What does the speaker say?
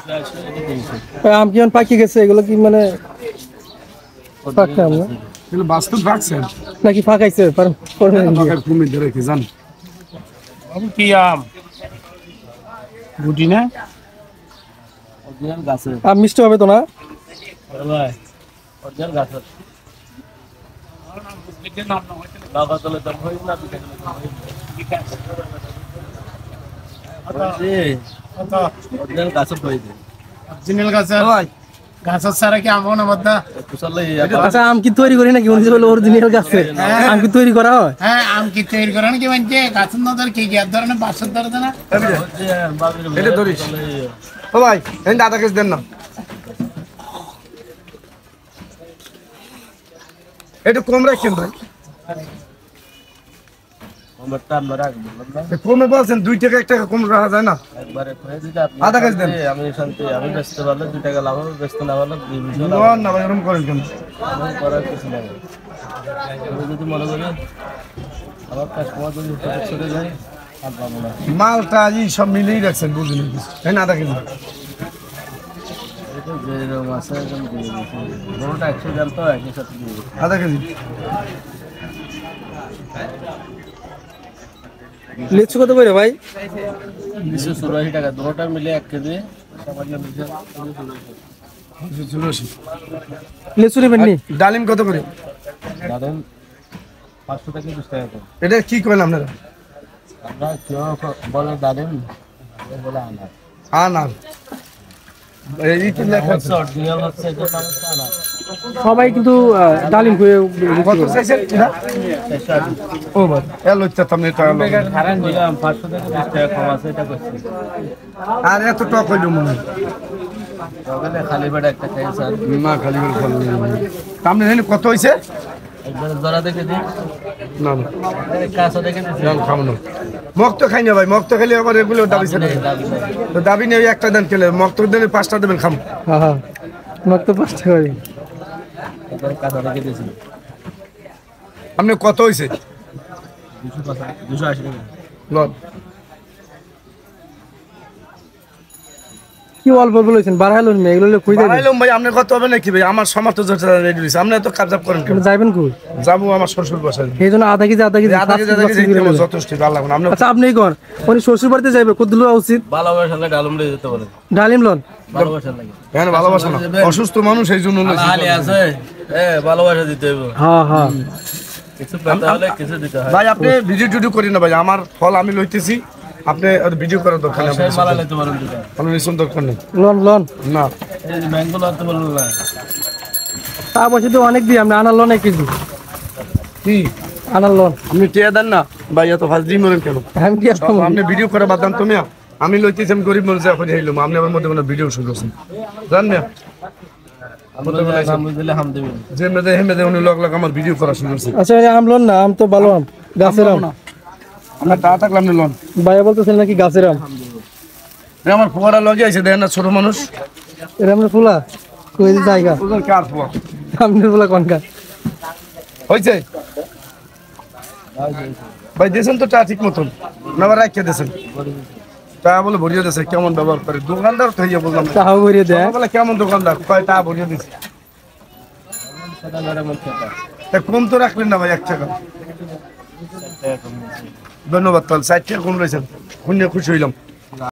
আম কি পাকি গেছে? এগুলো কি মানে পাকা আম না? এগুলো বাস্তব রাখছেন নাকি ফাঁকাইছে? কুমির ধরে কি জান কি আম গুটি না আম মিষ্টি হবে তো না? গাছের ছাড়া কি আম না বদ্দা? আচ্ছা, আম কি তৈরি করি নাকি? উনি বলে অরিজিনাল গাছে আম কি তৈরি করা হয়? হ্যাঁ, আম কি তৈরি করে নাকি মানে গাছের না ধরে কি গ্যাপ ধরে না বাঁশের ধরে না? এটা ধরিস ও ভাই এই দাদা কাছে দেন না একটু কম রাখেন ভাই কমে বলছেন 2 টাকা 1 টাকা কম রাখা যায় না আধা কেজি দেন আমি বেচতে পারলে 2 টাকা লাভ হবে, বেচতে না পারলে না ভাই এরকম করেন কেন করার কিছু নাই। আমি যদি মনে করি আমার কাস্টমার যদি চলে যায় আর পাবো না। মালটা সব মিলেই রাখছেন বুঝলি না আধা কেজি যেরকম আছে একদম দিয়ে দিয়েছি। বড়টা 100 গ্রাম তো একই সাথে দিয়ে দিয়েছি। আধা কেজি লিচু কত করে ভাই? 284 টাকা, দুটোটা মিলে 1 কেজি। লিচু নেবেন নি? ডালিম কত করে? ধরেন 500 থেকে 20 টাকা করে। এটা কি করেন আপনারা? আমরা কেউ বলে ডালিম, কেউ বলে আনার। আনার এই কি লেখা আছে? অরিজিনাল হচ্ছে এটা নাম হচ্ছে আনার। সবাই কিন্তু ডালিম করে কত চাইছেন এটা? 480 ও ভাই এলো ইচ্ছা তুমি টাকা খারাপ দিলাম, 500 থেকে 20 টাকা কম আছে এটা করছি। আর এত টক হইলো মনে হয় সকালে খালি পেটে একটা খাই স্যার। না খালি করে খালি আপনি জানেন কত হইছে? একবার জরা দেখে দিন, না না কাঁচা দেখে দিন। জান খাবো না মক্ত খাই না ভাই মক্ত খেলে আবার এগুলো দাবি ছিল তো দাবি নেই একটা দেন খেলে মক্ত দেন 5টা দেবেন খাম হ্যাঁ হ্যাঁ মাত্র 5 টাকা করে। একবার কাঁচা দেখে দিয়েছি আপনি কত হইছে? 280 টাকা। লন কি অল্প বলেছেন বাড়াইলেন না? এগুলো খুঁজে দেবেন। বাড়াইলাম ভাই আপনি কত হবে নাকি ভাই আমার সমর্থ রেডি হইছে আপনি এত কাজ করেন কেন? যাবেন কই? যাবো আমার শ্বশুর বাসায় এই জন্য আধা কেজি আধা কেজি যথেষ্ট আল্লাহ আপনি আচ্ছা আপনি কোন উনি শ্বশুর বাড়িতে যাইবে কত দূর উচিত? ভালোবাসা লাগে ডালুম দিয়ে যেতে পারে। ডালিম লন ভালোবাসা লাগে। হ্যাঁ ভালোবাসা না অসুস্থ মানুষ এই জন্য হালি আছে, ভালোবাসা দিতে হবে। হ্যাঁ হ্যাঁ কিছু পেতে হলে কিছু দিতে হয়। ভাই আপনি ভিডিও টিডিও করি না ভাই আমার ফল আমি লইতেছি আপনি ভিডিও করার দরকার নেই সেই মালা নিতে পারেন দিতে। আপনি নিশ্চয় দরকার নেই লন লন না এই যে ব্যাংকগুলো আনতে বলুন না। তা বসে তো অনেক দিই আপনি আনার লন 1 কেজি কি আনার লন আপনি টিয়া দেন না ভাই এত ফাজ দিই মরেন কেন? আমি কি আসবো? আপনি ভিডিও করে বাদ দেন তুমি আমি লইতেছি আমি গরিব মানুষ এখন হইলাম আপনি আমার মধ্যে কোনো ভিডিও শুরু করছেন জান না নাম দিলে হাম দিবেন। যে মেদে হেমেদে উনি লগ লগ আমার ভিডিও করা শুরু করছে আচ্ছা এই আম লন না, আম তো ভালো আম, গাছের আম। আমরা তা থাকলাম না লন ভাইয়া বলতেছেন নাকি গাছের আম? আমার ফুয়ারা লগে আছে দেখেন না ছোট মানুষ এর আমরা ফুলা কই দি জায়গা ওদের কার ফুয়া সামনের ফুলা কোনকা? হয়েছে ভাই দিয়েছেন তো টা ঠিক মতন না আবার রাখিয়ে দিয়েছেন তা বলে ভরিয়ে দিয়েছে কেমন ব্যবহার করে দোকানদার তো হইয়া বললাম তাও ভরিয়ে দেয়। বলে কেমন দোকানদার কয় টা ভরিয়ে দিয়েছে তা কম তো রাখলেন না ভাই 1 টাকা ধন্যবাদ তাহলে 60 টাকা কম রয়েছেন খুশি হইলাম